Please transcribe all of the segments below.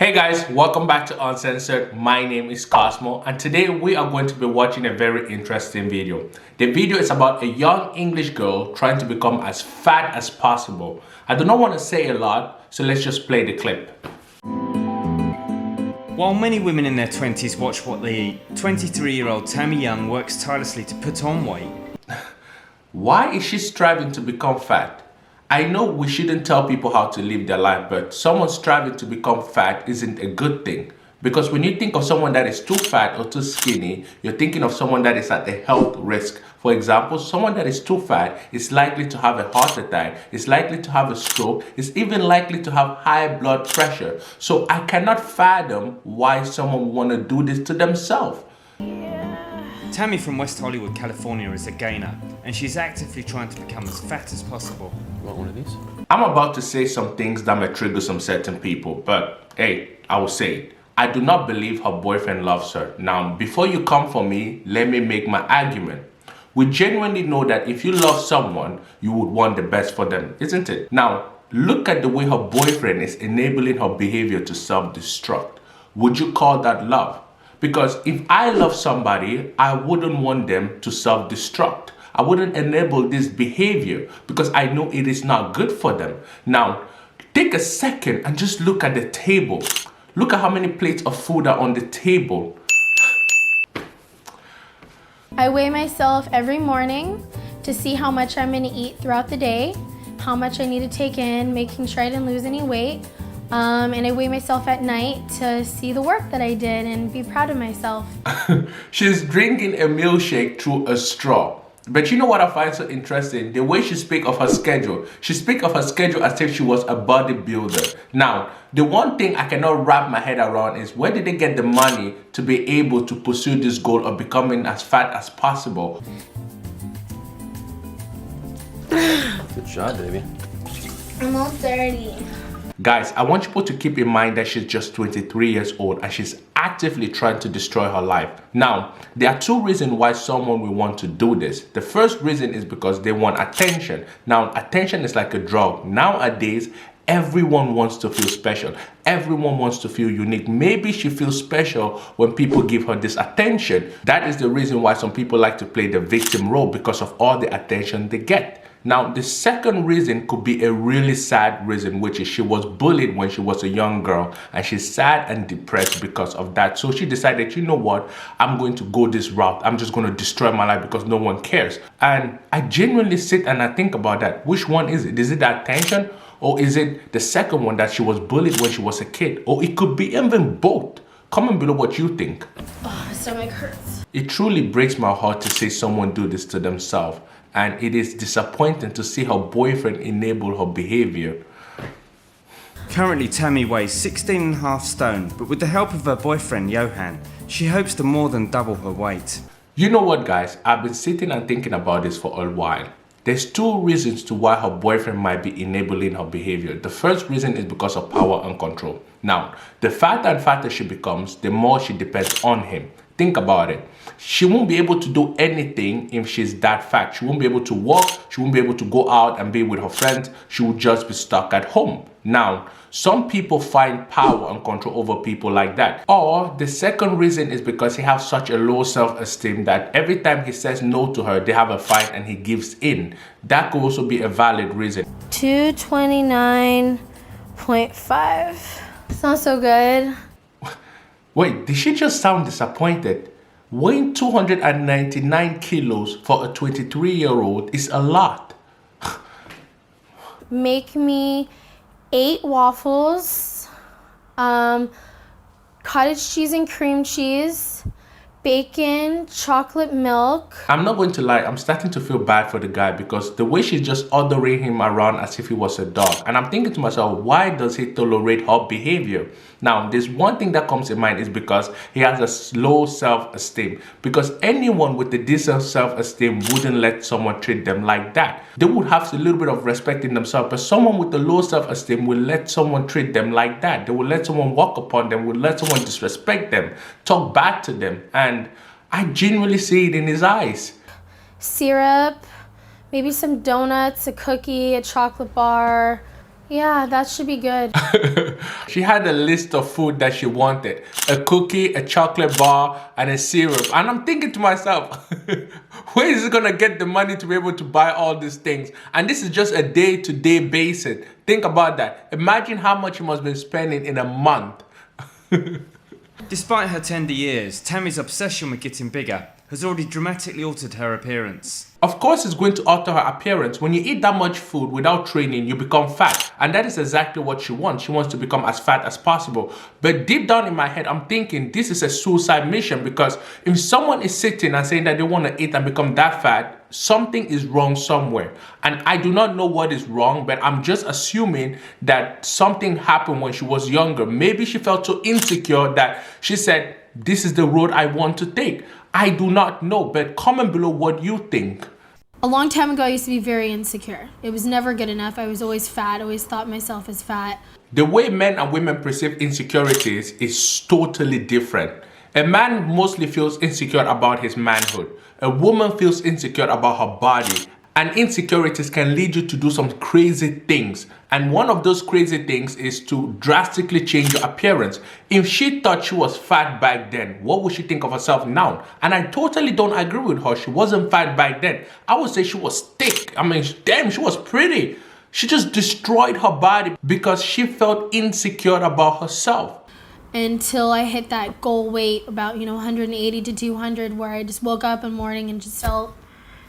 Hey guys, welcome back to Uncensored. My name is Cosmo and today we are going to be watching a very interesting video. The video is about a young English girl trying to become as fat as possible. I do not want to say a lot, so let's just play the clip. While many women in their 20s watch what they eat, 23-year-old Tammy Young works tirelessly to put on weight. Why is she striving to become fat? I know we shouldn't tell people how to live their life, but someone striving to become fat isn't a good thing. Because when you think of someone that is too fat or too skinny, you're thinking of someone that is at a health risk. For example, someone that is too fat is likely to have a heart attack, is likely to have a stroke, is even likely to have high blood pressure. So I cannot fathom why someone would want to do this to themselves. Tammy from West Hollywood, California is a gainer, and she's actively trying to become as fat as possible. Want one of these? I'm about to say some things that may trigger some certain people, but hey, I will say it. I do not believe her boyfriend loves her. Now, before you come for me, let me make my argument. We genuinely know that if you love someone, you would want the best for them, isn't it? Now, look at the way her boyfriend is enabling her behavior to self-destruct. Would you call that love? Because if I love somebody, I wouldn't want them to self-destruct. I wouldn't enable this behavior because I know it is not good for them. Now, take a second and just look at the table. Look at how many plates of food are on the table. I weigh myself every morning to see how much I'm gonna eat throughout the day, how much I need to take in, making sure I didn't lose any weight. And I weigh myself at night to see the work that I did and be proud of myself. She's drinking a milkshake through a straw. But you know what I find so interesting? The way she speaks of her schedule. She speaks of her schedule as if she was a bodybuilder. Now, the one thing I cannot wrap my head around is where did they get the money to be able to pursue this goal of becoming as fat as possible? Good job, baby. I'm all 30. Guys, I want people to keep in mind that she's just 23 years old and she's actively trying to destroy her life. Now, there are two reasons why someone will want to do this. The first reason is because they want attention. Now, attention is like a drug. Nowadays, everyone wants to feel special. Everyone wants to feel unique. Maybe she feels special when people give her this attention. That is the reason why some people like to play the victim role because of all the attention they get. Now, the second reason could be a really sad reason, which is she was bullied when she was a young girl and she's sad and depressed because of that. So she decided, you know what, I'm going to go this route. I'm just going to destroy my life because no one cares. And I genuinely sit and I think about that. Which one is it? Is it the attention or is it the second one that she was bullied when she was a kid? Or it could be even both. Comment below what you think. Oh, my stomach hurts. It truly breaks my heart to see someone do this to themselves. And it is disappointing to see her boyfriend enable her behavior. Currently, Tammy weighs 16.5 stone, but with the help of her boyfriend, Johan, she hopes to more than double her weight. You know what, guys? I've been sitting and thinking about this for a while. There's two reasons to why her boyfriend might be enabling her behavior. The first reason is because of power and control. Now, the fatter and fatter she becomes, the more she depends on him. Think about it. She won't be able to do anything if she's that fat. She won't be able to walk. She won't be able to go out and be with her friends. She will just be stuck at home. Now, some people find power and control over people like that. Or the second reason is because he has such a low self-esteem that every time he says no to her, they have a fight and he gives in. That could also be a valid reason. 229.5. It's not so good. Wait, did she just sound disappointed? Weighing 299 kilos for a 23-year-old is a lot. Make me 8 waffles, cottage cheese and cream cheese, bacon, chocolate milk. I'm not going to lie, I'm starting to feel bad for the guy because the way she's just ordering him around as if he was a dog. And I'm thinking to myself, why does he tolerate her behavior? Now, there's one thing that comes in mind is because he has a low self-esteem. Because anyone with a decent self-esteem wouldn't let someone treat them like that. They would have a little bit of respect in themselves, but someone with a low self-esteem will let someone treat them like that. They will let someone walk upon them, will let someone disrespect them, talk bad to them. And I genuinely see it in his eyes. Syrup, maybe some donuts, a cookie, a chocolate bar, Yeah, that should be good. She had a list of food that she wanted. A cookie, a chocolate bar, and a syrup. And I'm thinking to myself, where is she gonna get the money to be able to buy all these things? And this is just a day-to-day basis. Think about that. Imagine how much you must be spending in a month. Despite her tender years, Tammy's obsession with getting bigger has already dramatically altered her appearance. Of course, it's going to alter her appearance. When you eat that much food without training, you become fat. And that is exactly what she wants. She wants to become as fat as possible. But deep down in my head, I'm thinking this is a suicide mission, because if someone is sitting and saying that they want to eat and become that fat, something is wrong somewhere. And I do not know what is wrong, but I'm just assuming that something happened when she was younger. Maybe she felt so insecure that she said, this is the road I want to take. I do not know, but comment below what you think. A long time ago, I used to be very insecure. It was never good enough. I was always fat, always thought myself as fat. The way men and women perceive insecurities is totally different. A man mostly feels insecure about his manhood. A woman feels insecure about her body. And insecurities can lead you to do some crazy things. And one of those crazy things is to drastically change your appearance. If she thought she was fat back then, what would she think of herself now? And I totally don't agree with her. She wasn't fat back then. I would say she was thick. I mean, damn, she was pretty. She just destroyed her body because she felt insecure about herself. Until I hit that goal weight, about 180 to 200, where I just woke up in the morning and just felt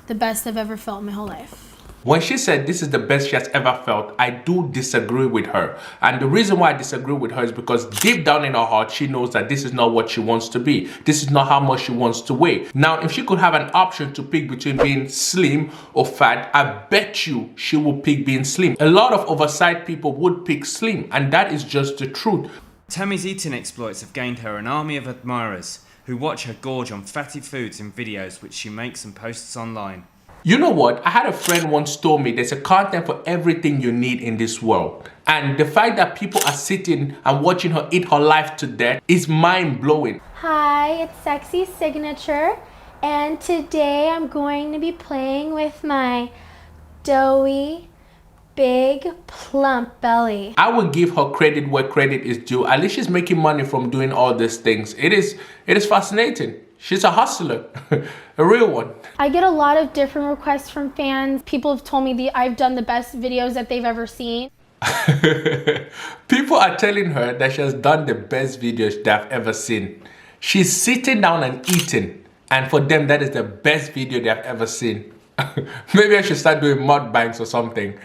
the best I've ever felt in my whole life. When she said this is the best she has ever felt, I do disagree with her. And the reason why I disagree with her is because deep down in her heart, she knows that this is not what she wants to be. This is not how much she wants to weigh. Now, if she could have an option to pick between being slim or fat, I bet you she will pick being slim. A lot of oversized people would pick slim, and that is just the truth. Tammy's eating exploits have gained her an army of admirers who watch her gorge on fatty foods in videos which she makes and posts online. You know what? I had a friend once told me there's a content for everything you need in this world. And the fact that people are sitting and watching her eat her life to death is mind-blowing. Hi, it's Sexy Signature, and today I'm going to be playing with my doughy, big, plump belly. I would give her credit where credit is due. At least she's making money from doing all these things. It is fascinating. She's a hustler, a real one. I get a lot of different requests from fans. People have told me I've done the best videos that they've ever seen. People are telling her that she has done the best videos they've ever seen. She's sitting down and eating, and for them that is the best video they've ever seen. Maybe I should start doing mukbangs or something.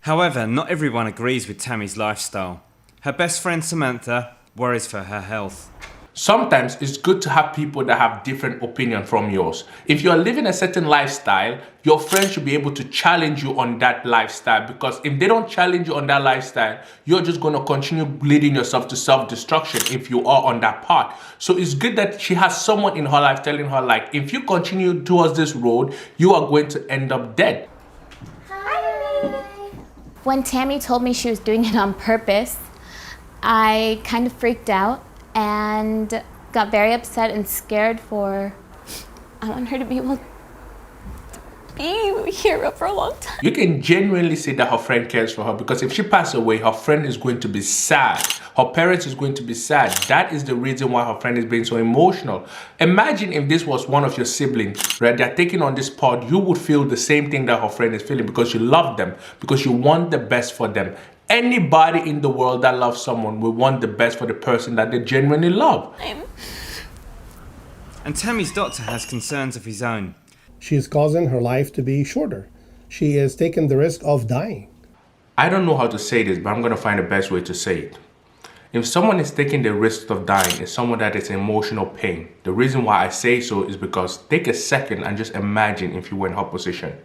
However, not everyone agrees with Tammy's lifestyle. Her best friend Samantha worries for her health. Sometimes it's good to have people that have different opinion from yours. If you're living a certain lifestyle, your friends should be able to challenge you on that lifestyle, because if they don't challenge you on that lifestyle, you're just going to continue leading yourself to self-destruction if you are on that path. So it's good that she has someone in her life telling her, like, if you continue towards this road, you are going to end up dead. Hi. When Tammy told me she was doing it on purpose, I kind of freaked out and got very upset and scared for, I want her to be able to be here for a long time. You can genuinely see that her friend cares for her, because if she passes away, her friend is going to be sad. Her parents is going to be sad. That is the reason why her friend is being so emotional. Imagine if this was one of your siblings, right? They're taking on this pod, you would feel the same thing that her friend is feeling, because you love them, because you want the best for them. Anybody in the world that loves someone will want the best for the person that they genuinely love. And Tammy's doctor has concerns of his own. She is causing her life to be shorter. She is taking the risk of dying. I don't know how to say this, but I'm going to find the best way to say it. If someone is taking the risk of dying, it's someone that is in emotional pain. The reason why I say so is because take a second and just imagine if you were in her position.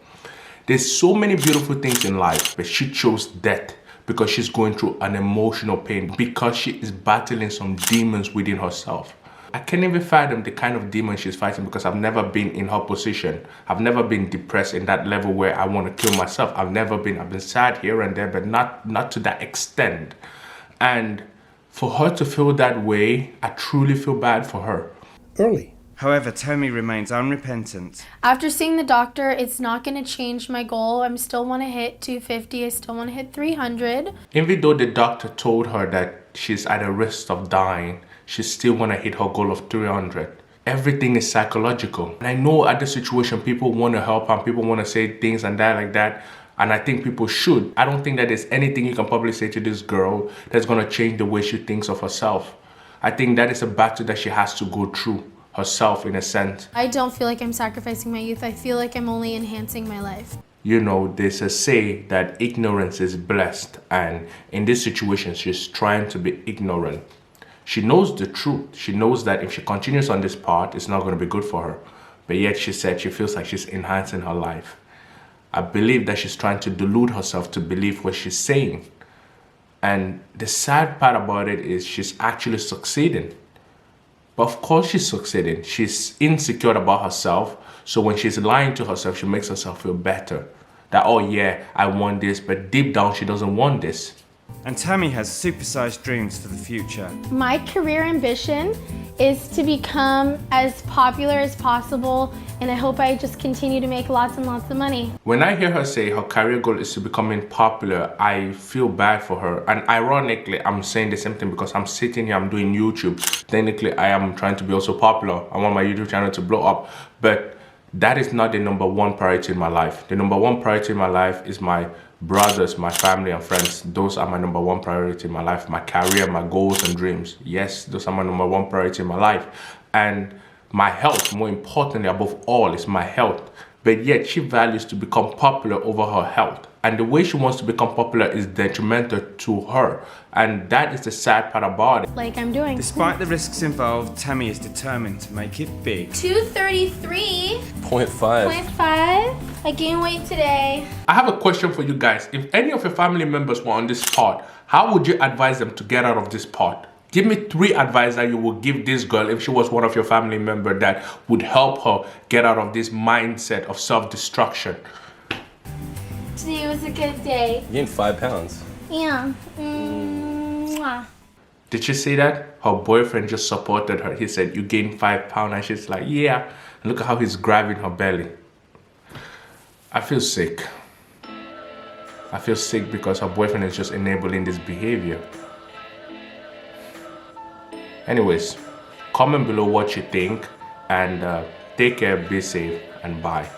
There's so many beautiful things in life, but she chose death because she's going through an emotional pain, because she is battling some demons within herself. I can't even fathom the kind of demon she's fighting, because I've never been in her position. I've never been depressed in that level where I want to kill myself. I've been sad here and there, but not to that extent. And for her to feel that way, I truly feel bad for her. Early, However, Tammy remains unrepentant. After seeing the doctor, it's not going to change my goal. I still want to hit 250. I still want to hit 300. Even though the doctor told her that she's at a risk of dying, she still want to hit her goal of 300. Everything is psychological. And I know at the situation, people want to help and people want to say things and that like that. And I think people should. I don't think that there's anything you can probably say to this girl that's going to change the way she thinks of herself. I think that is a battle that she has to go through herself in a sense. I don't feel like I'm sacrificing my youth. I feel like I'm only enhancing my life. You know, there's a say that ignorance is blessed. And in this situation, she's trying to be ignorant. She knows the truth. She knows that if she continues on this path, it's not going to be good for her. But yet she said she feels like she's enhancing her life. I believe that she's trying to delude herself to believe what she's saying. And the sad part about it is she's actually succeeding. But of course she's succeeding. She's insecure about herself. So when she's lying to herself, she makes herself feel better. That, oh yeah, I want this, but deep down she doesn't want this. And Tammy has supersized dreams for the future. My career ambition is to become as popular as possible, and I hope I just continue to make lots and lots of money. When I hear her say her career goal is to becoming popular, I feel bad for her. And ironically, I'm saying the same thing because I'm sitting here, I'm doing YouTube. Technically, I am trying to be also popular. I want my YouTube channel to blow up, but that is not the number one priority in my life. The number one priority in my life is my brothers, my family and friends. Those are my number one priority in my life. My career, my goals and dreams. Yes, those are my number one priority in my life. And my health, more importantly above all, is my health. But yet she values to become popular over her health. And the way she wants to become popular is detrimental to her. And that is the sad part about it. Like I'm doing. Despite the risks involved, Tammy is determined to make it big. 233.5. 0.5. I gained weight today. I have a question for you guys. If any of your family members were on this pod, how would you advise them to get out of this pod? Give me 3 advice that you would give this girl if she was one of your family members that would help her get out of this mindset of self-destruction. Today was a good day. You gained 5 pounds. Yeah. Mwah. Did you see that? Her boyfriend just supported her. He said, you gained 5 pounds. And she's like, yeah. And look at how he's grabbing her belly. I feel sick. I feel sick because her boyfriend is just enabling this behavior. Anyways, comment below what you think and take care, be safe, and bye.